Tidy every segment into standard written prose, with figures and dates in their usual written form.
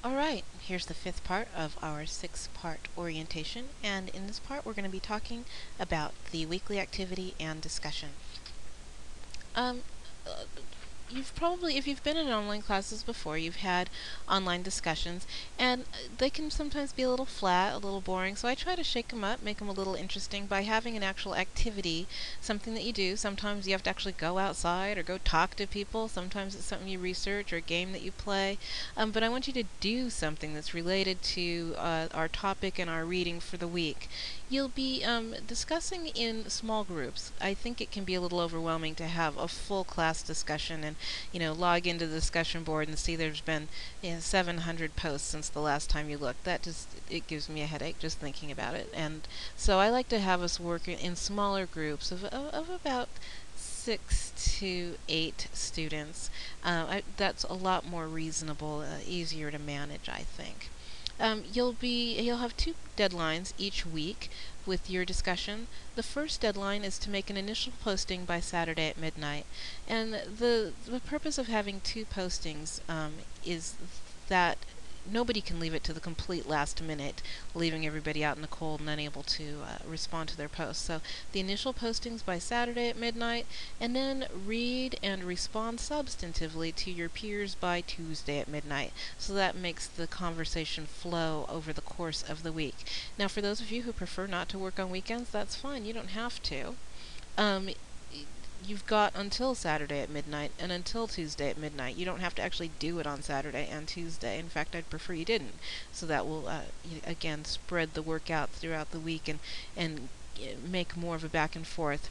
Alright, here's the fifth part of our six-part orientation, and in this part we're going to be talking about the weekly activity and discussion. Um, uh, you've probably, if you've been in online classes before, you've had online discussions, and they can sometimes be a little flat, a little boring, so I try to shake them up, make them a little interesting by having an actual activity, something that you do. Sometimes you have to actually go outside or go talk to people. Sometimes it's something you research or a game that you play. But I want you to do something that's related to our topic and our reading for the week. You'll be discussing in small groups. I think it can be a little overwhelming to have a full class discussion and log into the discussion board and see there's been 700 posts since the last time you looked. It gives me a headache just thinking about it. And so I like to have us work in smaller groups of about 6 to 8 students. That's a lot more reasonable, easier to manage, I think. You'll have 2 deadlines each week with your discussion. The first deadline is to make an initial posting by Saturday at midnight, and the purpose of having 2 postings is that nobody can leave it to the complete last minute, leaving everybody out in the cold and unable to respond to their posts. So the initial postings by Saturday at midnight, and then read and respond substantively to your peers by Tuesday at midnight. So that makes the conversation flow over the course of the week. Now, for those of you who prefer not to work on weekends, that's fine. You don't have to. You've got until Saturday at midnight and until Tuesday at midnight. You don't have to actually do it on Saturday and Tuesday. In fact, I'd prefer you didn't. So that will, again, spread the work out throughout the week and make more of a back and forth.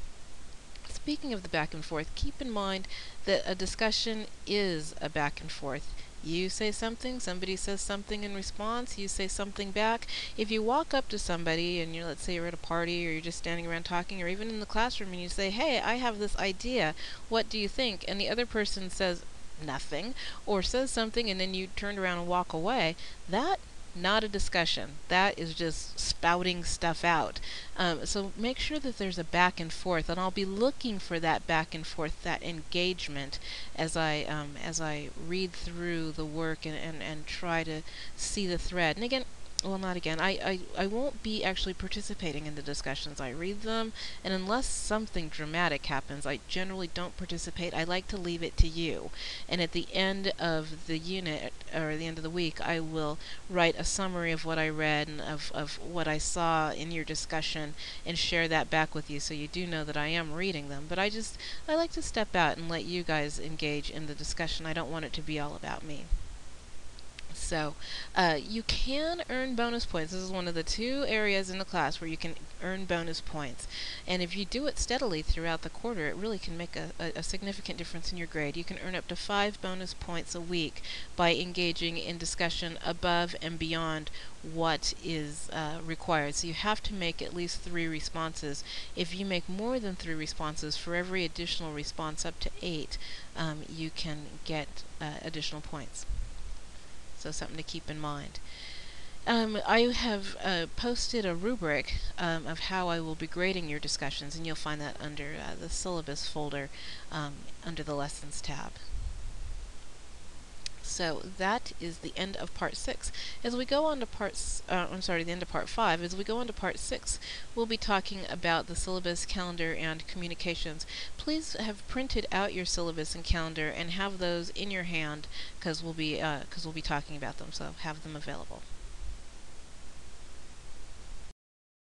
Speaking of the back and forth, keep in mind that a discussion is a back and forth. You say something, somebody says something in response, you say something back. If you walk up to somebody and let's say you're at a party or you're just standing around talking, or even in the classroom, and you say, "Hey, I have this idea, what do you think?" and the other person says nothing or says something and then you turn around and walk away, that not a discussion. That is just spouting stuff out. So make sure that there's a back and forth, and I'll be looking for that back and forth, that engagement, as I read through the work and try to see the thread. And again, well, not again. I won't be actually participating in the discussions. I read them, and unless something dramatic happens, I generally don't participate. I like to leave it to you. And at the end of the unit, or the end of the week, I will write a summary of what I read and of what I saw in your discussion and share that back with you, so you do know that I am reading them. But I like to step out and let you guys engage in the discussion. I don't want it to be all about me. So you can earn bonus points. This is one of the 2 areas in the class where you can earn bonus points. And if you do it steadily throughout the quarter, it really can make a significant difference in your grade. You can earn up to 5 bonus points a week by engaging in discussion above and beyond what is required. So you have to make at least 3 responses. If you make more than 3 responses, for every additional response up to 8, you can get additional points. So something to keep in mind. I have posted a rubric of how I will be grading your discussions, and you'll find that under the syllabus folder under the lessons tab. So that is the end of part 6. As we go on to the end of part 5. As we go on to part 6, we'll be talking about the syllabus, calendar, and communications. Please have printed out your syllabus and calendar and have those in your hand, because we'll be talking about them. So have them available.